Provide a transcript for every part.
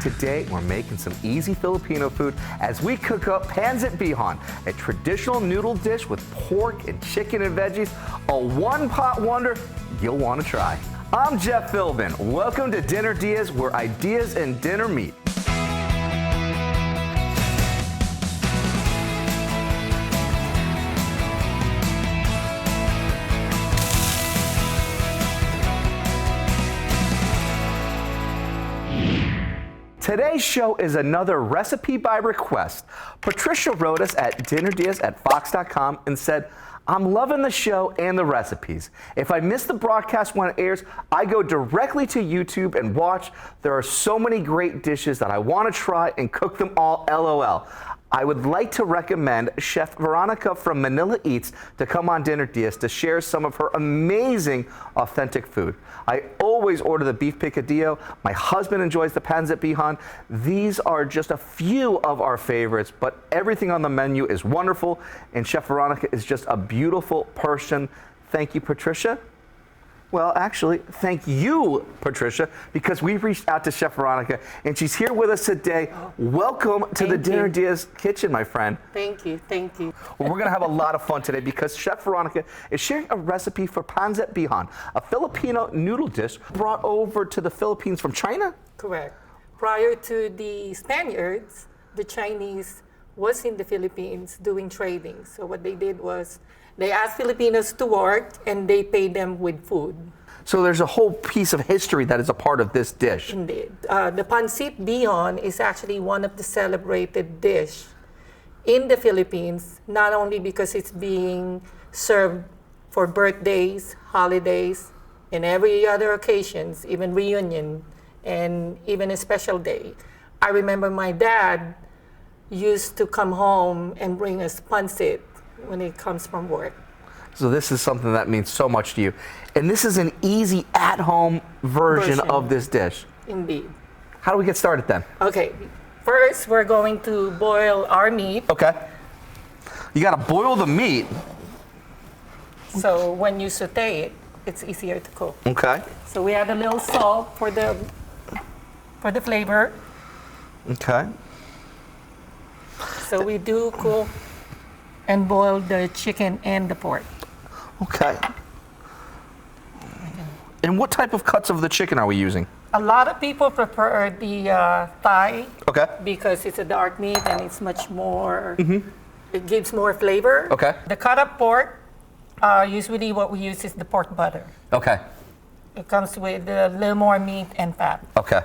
Today, we're making some easy Filipino food as we cook up Pancit Bihon, a traditional noodle dish with pork and chicken and veggies, a one-pot wonder you'll want to try. I'm Chef Philbin. Welcome to Dinner DeeAs, where ideas and dinner meet. Today's show is another recipe by request. Patricia wrote us at dinnerdeeas@fox.com and said, I'm loving the show and the recipes. If I miss the broadcast when it airs, I go directly to YouTube and watch. There are so many great dishes that I want to try and cook them all, LOL. I would like to recommend Chef Veronica from Manila Eats to come on Dinner DeeAs to share some of her amazing, authentic food. I always order the beef picadillo. My husband enjoys the Pancit Bihon. These are just a few of our favorites, but everything on the menu is wonderful, and Chef Veronica is just a beautiful person. Thank you, Patricia. Well, actually, thank you, Patricia, because we've reached out to Chef Veronica, and she's here with us today. Welcome to the Dinner DeeAs kitchen, my friend. Thank you, thank you. Well, we're going to have a lot of fun today because Chef Veronica is sharing a recipe for Pancit Bihon, a Filipino noodle dish brought over to the Philippines from China? Correct. Prior to the Spaniards, the Chinese was in the Philippines doing trading. So what they did was they asked Filipinos to work and they paid them with food. So there's a whole piece of history that is a part of this dish. Indeed. The Pancit Bihon is actually one of the celebrated dish in the Philippines, not only because it's being served for birthdays, holidays, and every other occasions, even reunion, and even a special day. I remember my dad used to come home and bring us pancit when he comes from work. So this is something that means so much to you. And this is an easy at-home version of this dish. Indeed. How do we get started then? Okay, first we're going to boil our meat. Okay. You gotta boil the meat. So when you saute it, it's easier to cook. Okay. So we add a little salt for the flavor. Okay. So we do cook and boil the chicken and the pork. Okay. And what type of cuts of the chicken are we using? A lot of people prefer the thigh. Okay. Because it's a dark meat and it's much more, it gives more flavor. Okay. The cut up pork, usually what we use is the pork butter. Okay. It comes with a little more meat and fat. Okay.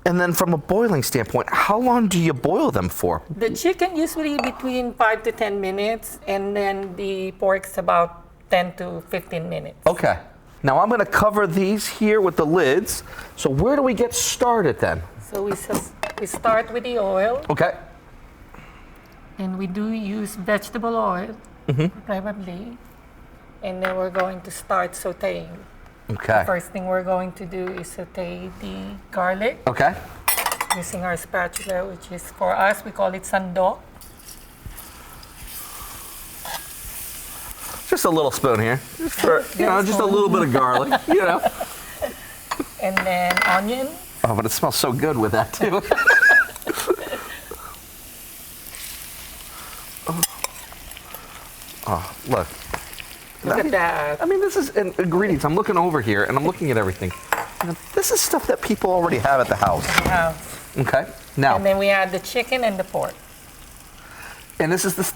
And then from a boiling standpoint, how long do you boil them for? The chicken usually between 5 to 10 minutes, and then the pork's about 10 to 15 minutes. Okay. Now I'm going to cover these here with the lids. So where do we get started then? So we start with the oil. Okay. And we do use vegetable oil, preferably. And then we're going to start sauteing. Okay. First thing we're going to do is saute the garlic. Okay. Using our spatula, which is, for us, we call it sandok. Just a little spoon here. Just for, just a little bit of garlic, And then onion. Oh, but it smells so good with that too. Oh, look. Look at that. I mean, this is ingredients. I'm looking over here and I'm looking at everything. This is stuff that people already have at the house. Okay. Now. And then we add the chicken and the pork. And this is the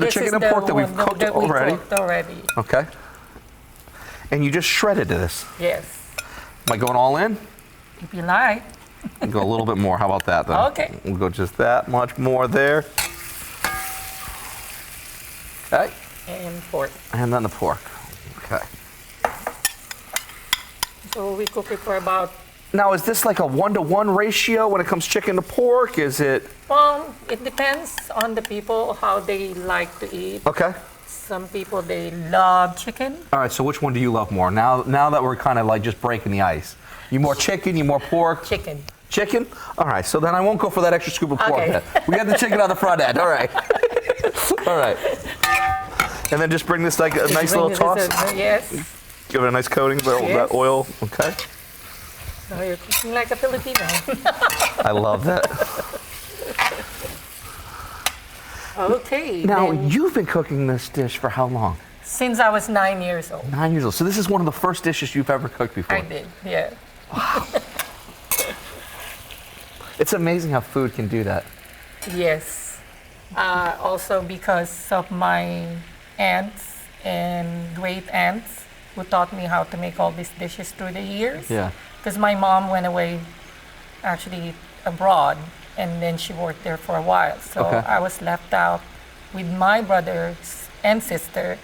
chicken and pork that we've cooked already? Okay. And you just shredded this? Yes. Am I going all in? If you like. I'll go a little bit more. How about that then? Okay. We'll go just that much more there. Okay. And pork. And then the pork. Okay. So we cook it for about... Now, is this like a 1-to-1 ratio when it comes chicken to pork? Is it? Well, it depends on the people, how they like to eat. Okay. Some people, they love chicken. All right, so which one do you love more? Now that we're kind of like just breaking the ice. You more chicken, you more pork? Chicken. Chicken? All right, so then I won't go for that extra scoop of pork then. We got the chicken on the front end. All right. All right. And then just bring this like a nice little toss. Yes. Give it a nice coating of that oil. Okay. So you're cooking like a Filipino. I love that. Okay. Now, then you've been cooking this dish for how long? since I was 9 years old. 9 years old. So this is one of the first dishes you've ever cooked before. I did, yeah. It's amazing how food can do that. Yes. Also because of my aunts and great aunts who taught me how to make all these dishes through the years. Yeah. Because my mom went away actually abroad and then she worked there for a while. So Okay. I was left out with my brothers and sister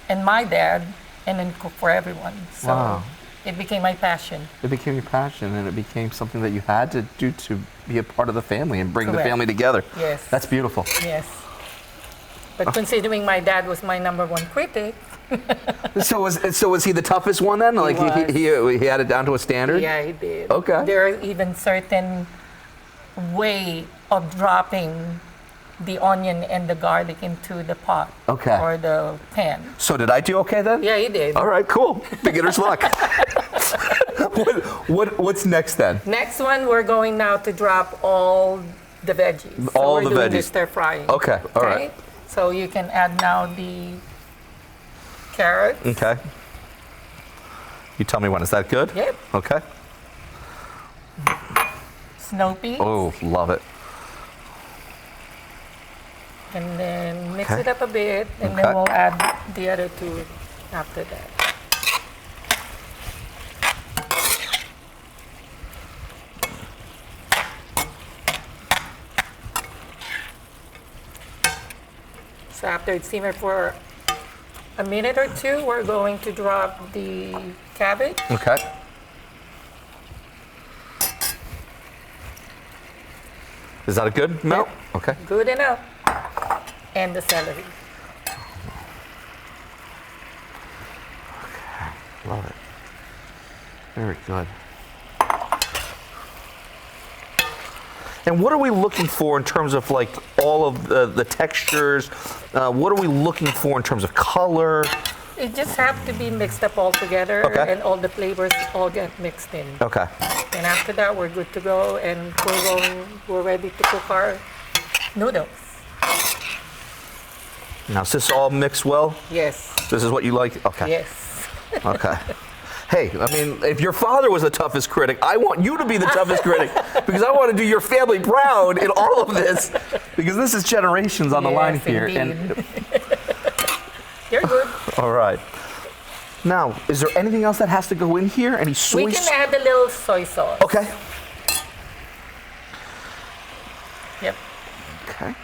and my dad and then cook for everyone. So Wow. it became my passion. It became your passion, and it became something that you had to do to be a part of the family and bring the Correct. family together. Yes. That's beautiful. Yes. But considering my dad was my number one critic, So was he the toughest one then? Like was. he had it down to a standard? yeah, he did. Okay. There are even certain way of dropping the onion and the garlic into the pot Okay. or the pan. So did I do okay then? Yeah, he did. All right, cool. Beginner's luck. What's next then? Next one, we're going now to drop all the veggies. All we're the doing veggies. the stir frying. Okay, all right. So you can add now the carrots. Okay. You tell me when. Is that good? Yep. Okay. Snow peas. Oh, love it. And then mix Okay. it up a bit, and Okay. then we'll add the other two after that. So after it's simmered for a minute or two, we're going to drop the cabbage. Okay. Is that a good melt? Okay. Good enough. And the celery. Love it. Very good. And what are we looking for in terms of like all of the textures? What are we looking for in terms of color? It just have to be mixed up all together, Okay. and all the flavors all get mixed in. Okay. And after that, we're good to go, and we're ready to cook our noodles. Now, is this all mixed well? Yes. This is what you like? Okay. Yes. Okay. Hey, I mean, if your father was the toughest critic, I want you to be the toughest critic because I want to do your family proud in all of this because this is generations on the line Yes, here. indeed. You're good. All right. Now, is there anything else that has to go in here? Any soy We can add a little soy sauce. Okay. Yep. Okay.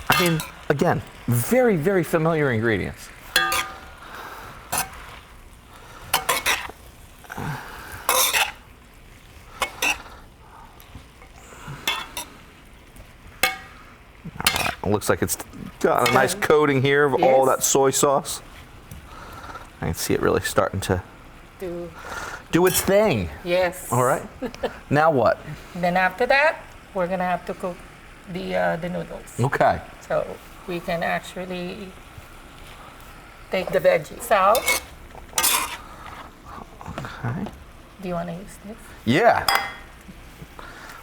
I mean, again, very, very familiar ingredients. It looks like it's got a nice coating here of all Yes. that soy sauce. I can see it really starting to do its thing. Yes. All right. Now what? Then after that, we're gonna have to cook the noodles. Okay. So we can actually take the veggies out. Okay. Do you want to use this? Yeah.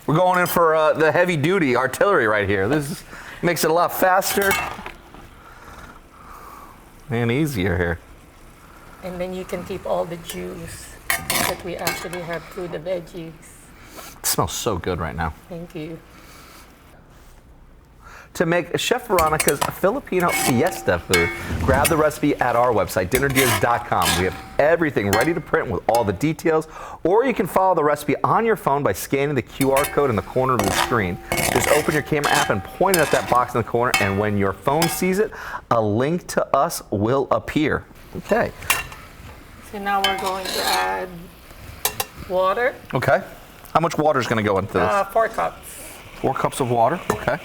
We're going in for the heavy duty artillery right here. Makes it a lot faster and easier here. And then you can keep all the juice that we actually have through the veggies. It smells so good right now. Thank you. To make Chef Veronica's Filipino fiesta food, grab the recipe at our website, dinnerdeeas.com. We have everything ready to print with all the details, or you can follow the recipe on your phone by scanning the QR code in the corner of the screen. Just open your camera app and point it at that box in the corner, and when your phone sees it, a link to us will appear. Okay. So now we're going to add water. Okay. How much water is going to go into this? 4 cups. 4 cups of water. Okay.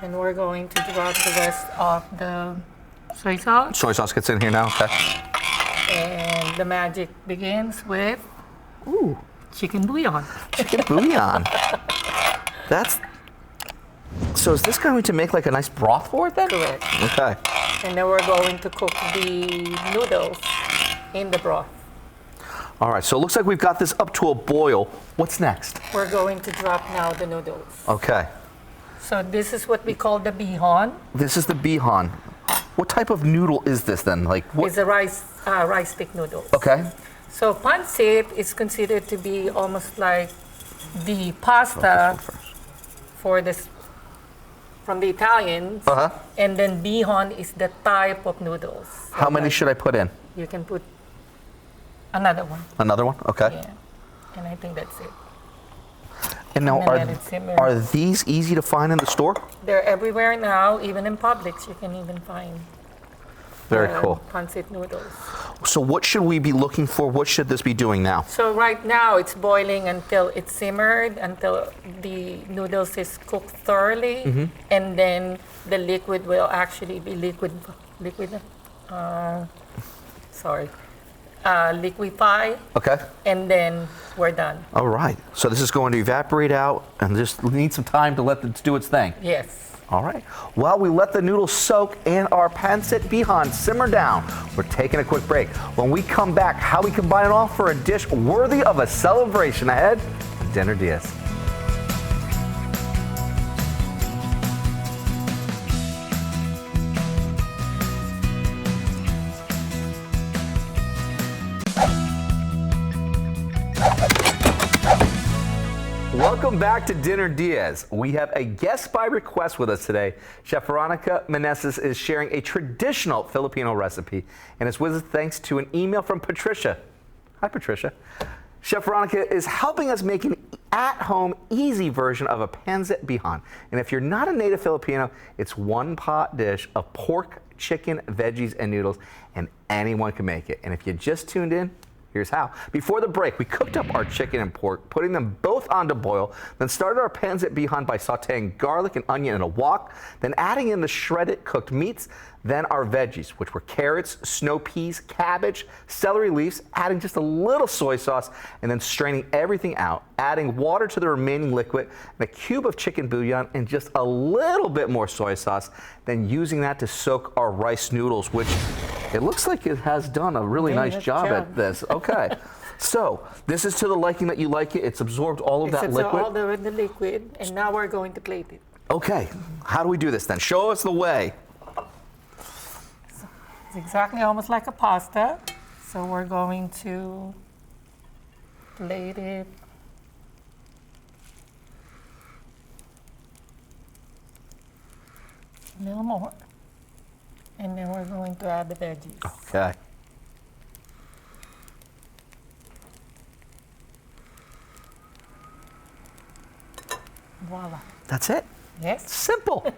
And we're going to drop the rest of the soy sauce. Soy sauce gets in here now. Okay. And the magic begins with Ooh, chicken bouillon. chicken bouillon. That's So is this going to make like a nice broth for it then? Correct. Okay. And then we're going to cook the noodles in the broth. All right, so it looks like we've got this up to a boil. What's next? We're going to drop now the noodles. Okay. So this is what we call the bihon. This is the bihon. What type of noodle is this then? Like what? It's a rice stick noodles. Okay. So pancit is considered to be almost like the pasta for this from the Italians. Uh-huh. And then bihon is the type of noodles. So How many should I put in? You can put another one. Another one? Okay. Yeah. And I think that's it. And now, And then let it simmer. are these easy to find in the store? They're everywhere now, even in Publix. You can even find Very cool. pancit noodles. So what should we be looking for? What should this be doing now? So right now it's boiling until it's simmered, until the noodles is cooked thoroughly, Mm-hmm. and then the liquid will actually be liquefy, Okay. and then we're done. All right. So this is going to evaporate out and just need some time to let it do its thing. Yes. All right. While we let the noodles soak and our pancit bihon simmer down, we're taking a quick break. When we come back, how we combine it all for a dish worthy of a celebration ahead. Dinner DeeAs. Welcome back to Dinner DeeAs. We have a guest by request with us today. Chef Veronica Meneses is sharing a traditional Filipino recipe, and it's with us thanks to an email from Patricia. Hi, Patricia. Chef Veronica is helping us make an at-home, easy version of a Pancit Bihon. And if you're not a native Filipino, it's one pot dish of pork, chicken, veggies, and noodles, and anyone can make it. And if you just tuned in, here's how. Before the break, we cooked up our chicken and pork, putting them both on to boil, then started our Pancit Bihon by sauteing garlic and onion in a wok, then adding in the shredded cooked meats, then our veggies, which were carrots, snow peas, cabbage, celery leaves, adding just a little soy sauce, and then straining everything out, adding water to the remaining liquid, and a cube of chicken bouillon, and just a little bit more soy sauce, then using that to soak our rice noodles, which it looks like it has done a really nice job at this. Okay. So this is to the liking that you like it. It's absorbed all of that liquid. All the liquid, and now we're going to plate it. Okay. How do we do this then? Show us the way. It's exactly almost like a pasta. So we're going to plate it. A little more. And then we're going to add the veggies. Okay. Voila. That's it. Yes. Simple.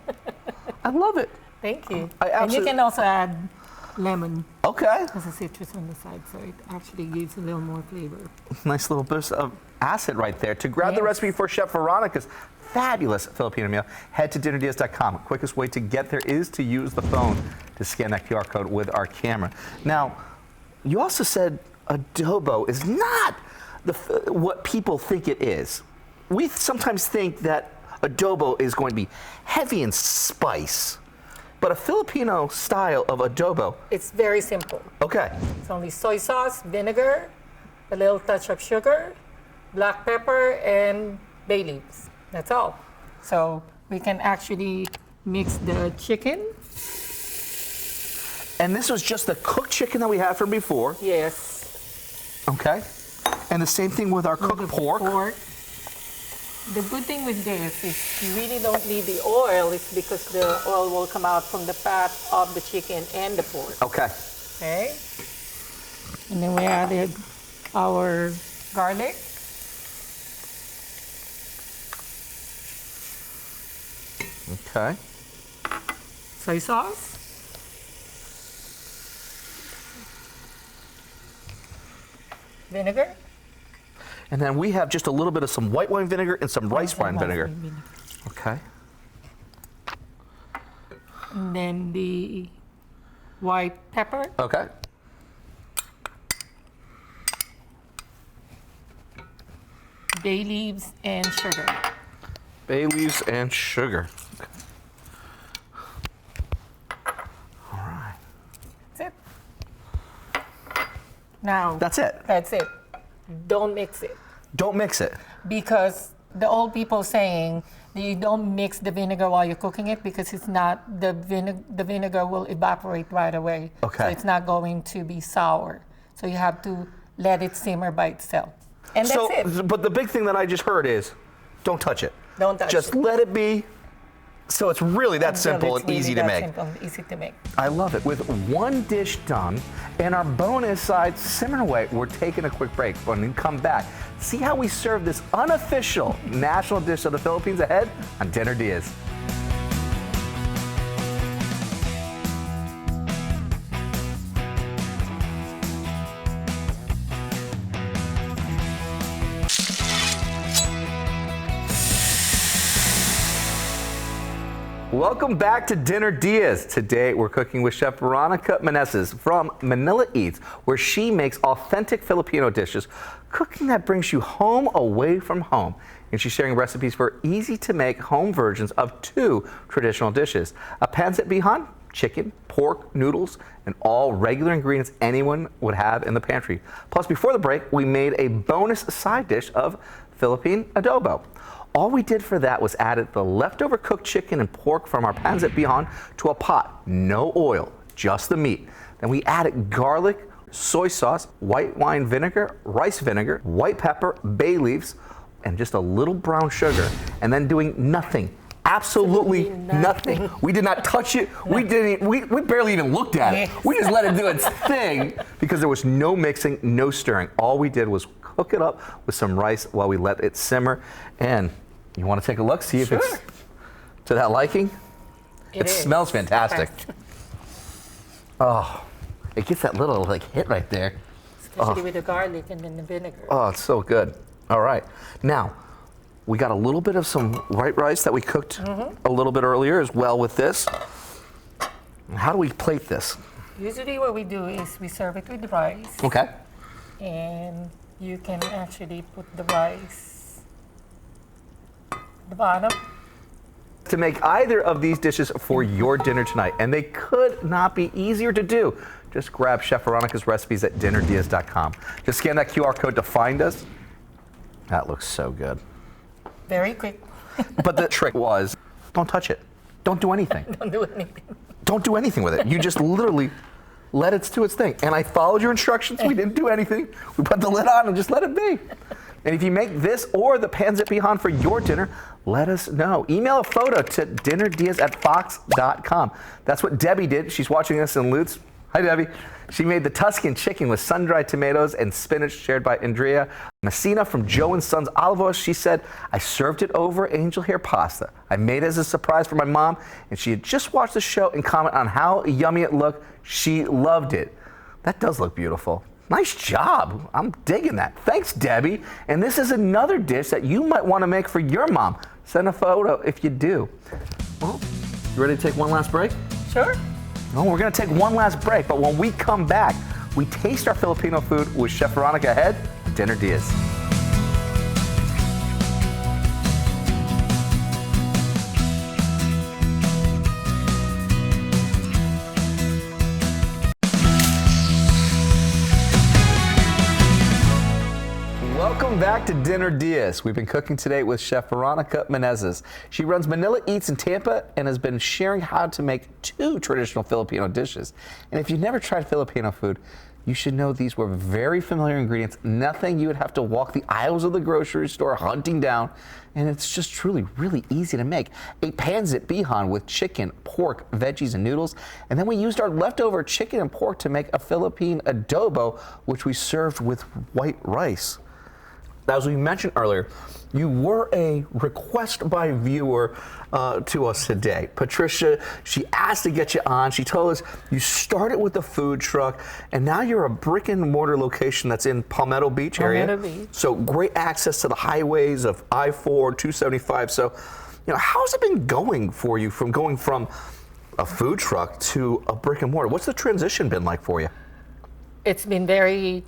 I love it. Thank you. I And you absolutely- can also add lemon Okay. as a citrus on the side, so it actually gives a little more flavor. Nice little burst of acid right there. To grab the Yes. recipe for Chef Veronica's fabulous Filipino meal, head to dinnerdeas.com. Quickest way to get there is to use the phone to scan that QR code with our camera. Now, you also said adobo is not what people think it is. We sometimes think that adobo is going to be heavy in spice, but a Filipino style of adobo, It's very simple. okay, It's only soy sauce, vinegar, a little touch of sugar, black pepper, and bay leaves. That's all. So we can actually mix the chicken. and this was just the cooked chicken that we had from before, Yes. okay, and the same thing with our cooked The pork. The good thing with this is you really don't need the oil. It's because the oil will come out from the fat of the chicken and the pork. Okay, Okay. And then we added our garlic. okay, Soy sauce. Vinegar. and then we have just a little bit of some white wine vinegar and some rice wine vinegar. Okay, And then the white pepper. okay, Bay leaves and sugar. bay leaves and sugar. Okay. Now, That's it. That's it. Don't mix it. Don't mix it. Because the old people saying that you don't mix the vinegar while you're cooking it because it's not, the vinegar will evaporate right away. Okay. So it's not going to be sour. So you have to let it simmer by itself. And that's it. But the big thing that I just heard is, don't touch it. Don't touch Just it. let it be. So it's really that simple It's and really easy to that make. Simple and easy to make. I love it. With one dish done and our bonus side simmering away, we're taking a quick break. When we come back, see how we serve this unofficial national dish of the Philippines ahead on Dinner DeeAs. Welcome back to Dinner DeeAs. Today we're cooking with Chef Veronica Meneses from Manila Eats, where she makes authentic Filipino dishes, cooking that brings you home away from home. And she's sharing recipes for easy to make home versions of two traditional dishes: a Pancit Bihon, chicken, pork, noodles, and all regular ingredients anyone would have in the pantry. Plus, before the break, we made a bonus side dish of Philippine Adobo. All we did for that was added the leftover cooked chicken and pork from our Pancit Bihon to a pot. No oil, just the meat. Then we added garlic, soy sauce, white wine vinegar, rice vinegar, white pepper, bay leaves, and just a little brown sugar. And then doing nothing. Absolutely nothing. We did not touch it. We barely even looked at it. We just let it do its thing because there was no mixing, no stirring. All we did was cook it up with some rice while we let it simmer. And you want to take a look, see if it's to that liking? It smells fantastic. Oh, it gets that little hit right there. Especially with the garlic and then the vinegar. Oh, it's so good. All right. Now, we got a little bit of some white rice that we cooked a little bit earlier as well with this. How do we plate this? Usually what we do is we serve it with rice. Okay. And you can actually put the rice at the bottom. To make either of these dishes for your dinner tonight, and they could not be easier to do, just grab Chef Veronica's recipes at dinnerdeeas.com. Just scan that QR code to find us. That looks so good. Very quick. But the trick was, don't touch it. Don't do anything. Don't do anything. Don't do anything with it. You just literally let it do its thing. And I followed your instructions. We didn't do anything. We put the lid on and just let it be. And if you make this or the Pancit Bihon for your dinner, let us know. Email a photo to dinnerdeeas@fox.com. That's what Debbie did. She's watching us in Lutz. Hi, Debbie. She made the Tuscan chicken with sun-dried tomatoes and spinach, shared by Andrea Messina from Joe and Sons Olive Oil. She said, I served it over angel hair pasta. I made it as a surprise for my mom, and she had just watched the show and commented on how yummy it looked. She loved it. That does look beautiful. Nice job. I'm digging that. Thanks, Debbie. And this is another dish that you might want to make for your mom. Send a photo if you do. Well, you ready to take one last break? Sure. No, we're going to take one last break, but when we come back, we taste our Filipino food with Chef Veronica ahead, Dinner DeeAs. Welcome back to Dinner DeeAs. We've been cooking today with Chef Veronica Meneses. She runs Manila Eats in Tampa and has been sharing how to make two traditional Filipino dishes. And if you've never tried Filipino food, you should know these were very familiar ingredients, nothing you would have to walk the aisles of the grocery store hunting down, and it's just truly really easy to make. A Pancit Bihon with chicken, pork, veggies, and noodles, and then we used our leftover chicken and pork to make a Philippine Adobo, which we served with white rice. As we mentioned earlier, you were a request by viewer to us today. Patricia, she asked to get you on. She told us you started with a food truck, and now you're a brick and mortar location that's in Palmetto Beach area. Palmetto Beach. So great access to the highways of I-4, 275. So, how's it been going for you from going from a food truck to a brick and mortar? What's the transition been like for you? It's been very,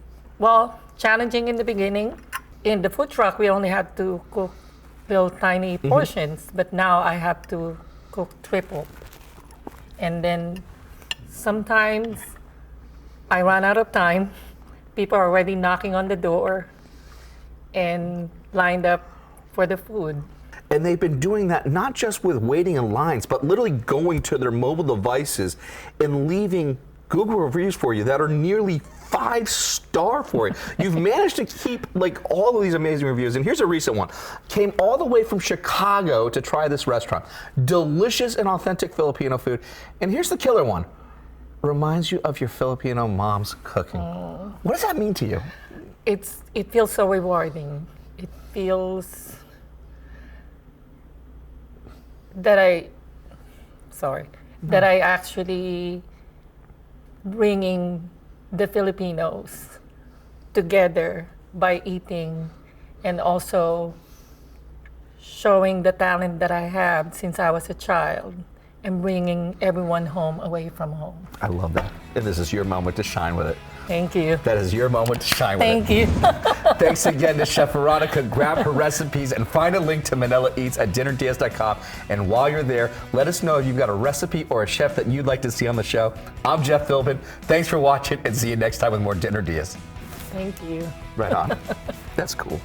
challenging in the beginning. In the food truck, we only had to cook little tiny portions, but now I have to cook triple. And then sometimes I run out of time people are already knocking on the door and lined up for the food. And they've been doing that not just with waiting in lines, but literally going to their mobile devices and leaving Google reviews for you that are nearly 5-star for you. You've managed to keep like all of these amazing reviews. And here's a recent one. Came all the way from Chicago to try this restaurant. Delicious and authentic Filipino food. And here's the killer one. Reminds you of your Filipino mom's cooking. What does that mean to you? It feels so rewarding. It feels that I actually bringing the Filipinos together by eating and also showing the talent that I have since I was a child and bringing everyone home away from home. I love that. And this is your moment to shine with it. Thank you. That is your moment to shine with Thank it. you. Thanks again to Chef Veronica. Grab her recipes and find a link to Manila Eats at dinnerdeas.com. And while you're there, let us know if you've got a recipe or a chef that you'd like to see on the show. I'm Jeff Philbin. Thanks for watching and see you next time with more Dinner Deas. Thank you. Right on. That's cool.